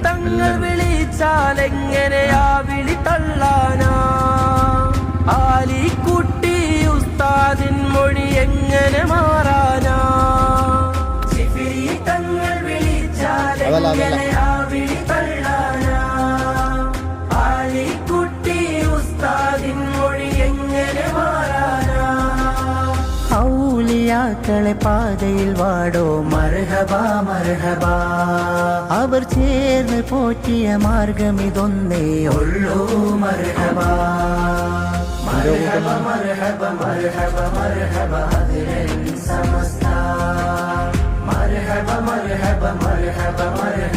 തങ്ങൾ വിളിച്ചാലെങ്ങനെയാ വിളി തള്ളാനാ? ആലിക്കുട്ടി ഉസ്താദിൻ മൊഴി എങ്ങനെ മാറാനാ? ജിഫ്രി തങ്ങൾ വിളിച്ചാലെങ്ങനെയാ വിളി തള്ളാനാ? ആലിക്കുട്ടി ഉസ്താദിൻ മൊഴി എങ്ങനെ മാറാനാ? ഔലിയാക്കളെ പാതയിൽ വാടോ മർഹബ മർഹബ. അവർ ചേർന്ന് പോറ്റിയ മാർഗമിതൊന്നേ ഉള്ളൂ മർഹബ. മർഹബ മർഹബ മർഹബ മർഹബ ഹദ്റൻ സമസ്ത. മർഹബ മർഹബ മർഹബ മർഹബ